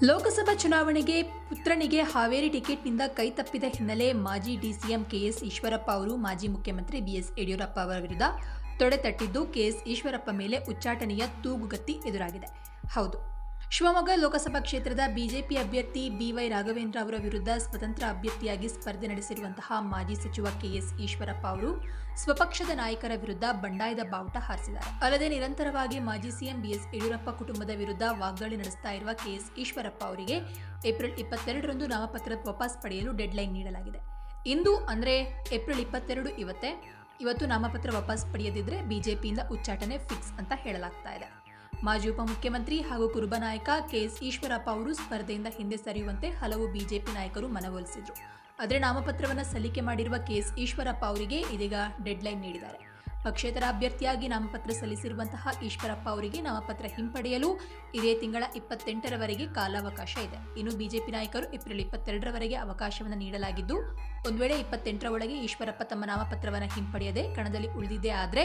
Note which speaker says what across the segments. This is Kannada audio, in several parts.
Speaker 1: ಲೋಕಸಭಾ ಚುನಾವಣೆಗೆ ಪುತ್ರನಿಗೆ ಹಾವೇರಿ ಟಿಕೆಟ್ನಿಂದ ಕೈತಪ್ಪಿದ ಹಿನ್ನೆಲೆ ಮಾಜಿ ಡಿಸಿಎಂ ಕೆಎಸ್ ಈಶ್ವರಪ್ಪ ಅವರು ಮಾಜಿ ಮುಖ್ಯಮಂತ್ರಿ ಬಿಎಸ್ ಯಡಿಯೂರಪ್ಪ ಅವರ ವಿರುದ್ಧ ತೊಡೆತಟ್ಟಿದ್ದು ಕೆಎಸ್ ಈಶ್ವರಪ್ಪ ಮೇಲೆ ಉಚ್ಚಾಟನೆಯ ತೂಗುಗತ್ತಿ ಎದುರಾಗಿದೆ. ಹೌದು, ಶಿವಮೊಗ್ಗ ಲೋಕಸಭಾ ಕ್ಷೇತ್ರದ ಬಿಜೆಪಿ ಅಭ್ಯರ್ಥಿ ಬಿವೈ ರಾಘವೇಂದ್ರ ಅವರ ವಿರುದ್ಧ ಸ್ವತಂತ್ರ ಅಭ್ಯರ್ಥಿಯಾಗಿ ಸ್ಪರ್ಧೆ ನಡೆಸಿರುವಂತಹ ಮಾಜಿ ಸಚಿವ ಕೆಎಸ್ ಈಶ್ವರಪ್ಪ ಅವರು ಸ್ವಪಕ್ಷದ ನಾಯಕರ ವಿರುದ್ಧ ಬಂಡಾಯದ ಬಾವುಟ ಹಾರಿಸಿದ್ದಾರೆ. ಅಲ್ಲದೆ ನಿರಂತರವಾಗಿ ಮಾಜಿ ಸಿಎಂ ಬಿಎಸ್ ಯಡಿಯೂರಪ್ಪ ಕುಟುಂಬದ ವಿರುದ್ಧ ವಾಗ್ದಾಳಿ ನಡೆಸ್ತಾ ಇರುವ ಕೆಎಸ್ ಈಶ್ವರಪ್ಪ ಅವರಿಗೆ ಏಪ್ರಿಲ್ 22ರಂದು ನಾಮಪತ್ರ ವಾಪಸ್ ಪಡೆಯಲು ಡೆಡ್ಲೈನ್ ನೀಡಲಾಗಿದೆ. ಇಂದು ಅಂದರೆ ಏಪ್ರಿಲ್ 22 ಇವತ್ತು ನಾಮಪತ್ರ ವಾಪಸ್ ಪಡೆಯದಿದ್ರೆ ಬಿಜೆಪಿಯಿಂದ ಉಚ್ಚಾಟನೆ ಫಿಕ್ಸ್ ಅಂತ ಹೇಳಲಾಗ್ತಾ ಇದೆ. ಮಾಜಿ ಉಪಮುಖ್ಯಮಂತ್ರಿ ಹಾಗೂ ಕುರುಬ ನಾಯಕ ಕೆಎಸ್ ಈಶ್ವರಪ್ಪ ಅವರು ಸ್ಪರ್ಧೆಯಿಂದ ಹಿಂದೆ ಸರಿಯುವಂತೆ ಹಲವು ಬಿಜೆಪಿ ನಾಯಕರು ಮನವೊಲಿಸಿದ್ರು. ಆದರೆ ನಾಮಪತ್ರವನ್ನು ಸಲ್ಲಿಕೆ ಮಾಡಿರುವ ಕೆಎಸ್ ಈಶ್ವರಪ್ಪ ಅವರಿಗೆ ಇದೀಗ ಡೆಡ್ಲೈನ್ ನೀಡಿದ್ದಾರೆ. ಪಕ್ಷೇತರ ಅಭ್ಯರ್ಥಿಯಾಗಿ ನಾಮಪತ್ರ ಸಲ್ಲಿಸಿರುವಂತಹ ಈಶ್ವರಪ್ಪ ಅವರಿಗೆ ನಾಮಪತ್ರ ಹಿಂಪಡೆಯಲು ಇದೇ ತಿಂಗಳ 28ರವರೆಗೆ ಕಾಲಾವಕಾಶ ಇದೆ. ಇನ್ನು ಬಿಜೆಪಿ ನಾಯಕರು ಏಪ್ರಿಲ್ 22ರವರೆಗೆ ಅವಕಾಶವನ್ನು ನೀಡಲಾಗಿದ್ದು, ಒಂದು ವೇಳೆ 28ರ ಒಳಗೆ ಈಶ್ವರಪ್ಪ ತಮ್ಮ ನಾಮಪತ್ರವನ್ನು ಹಿಂಪಡೆಯದೆ ಕಣದಲ್ಲಿ ಉಳಿದಿದೆ ಆದರೆ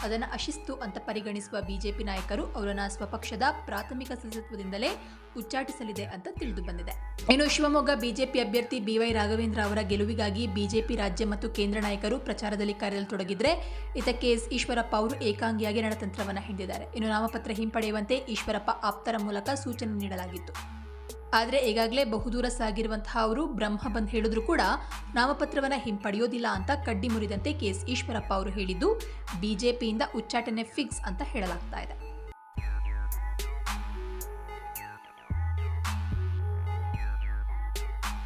Speaker 1: ಅದನ್ನು ಅಶಿಸ್ತು ಅಂತ ಪರಿಗಣಿಸುವ ಬಿಜೆಪಿ ನಾಯಕರು ಅವರನ್ನು ಸ್ವಪಕ್ಷದ ಪ್ರಾಥಮಿಕ ಸದಸ್ಯತ್ವದಿಂದಲೇ ಉಚ್ಚಾಟಿಸಲಿದೆ ಅಂತ ತಿಳಿದು ಬಂದಿದೆ. ಇನ್ನು ಶಿವಮೊಗ್ಗ ಬಿಜೆಪಿ ಅಭ್ಯರ್ಥಿ ಬಿವೈ ರಾಘವೇಂದ್ರ ಅವರ ಗೆಲುವಿಗಾಗಿ ಬಿಜೆಪಿ ರಾಜ್ಯ ಮತ್ತು ಕೇಂದ್ರ ನಾಯಕರು ಪ್ರಚಾರದಲ್ಲಿ ಕಾರ್ಯದಲ್ಲಿ ತೊಡಗಿದ್ರೆ ಕೆಎಸ್ ಈಶ್ವರಪ್ಪ ಅವರು ಏಕಾಂಗಿಯಾಗಿ ರಣತಂತ್ರವನ್ನು ಹಿಡಿದಿದ್ದಾರೆ. ಇನ್ನು ನಾಮಪತ್ರ ಹಿಂಪಡೆಯುವಂತೆ ಈಶ್ವರಪ್ಪ ಆಪ್ತರ ಮೂಲಕ ಸೂಚನೆ ನೀಡಲಾಗಿತ್ತು. ಆದರೆ ಈಗಾಗಲೇ ಬಹುದೂರ ಸಾಗಿರುವಂತಹ ಅವರು ಬ್ರಹ್ಮ ಬಂದ್ ಹೇಳಿದ್ರು ಕೂಡ ನಾಮಪತ್ರವನ್ನು ಹಿಂಪಡೆಯೋದಿಲ್ಲ ಅಂತ ಕಡ್ಡಿ ಮುರಿದಂತೆ ಕೆಎಸ್ ಈಶ್ವರಪ್ಪ ಅವರು ಹೇಳಿದ್ದು ಬಿಜೆಪಿಯಿಂದ ಉಚ್ಚಾಟನೆ ಫಿಕ್ಸ್ ಅಂತ ಹೇಳಲಾಗ್ತಾ ಇದೆ.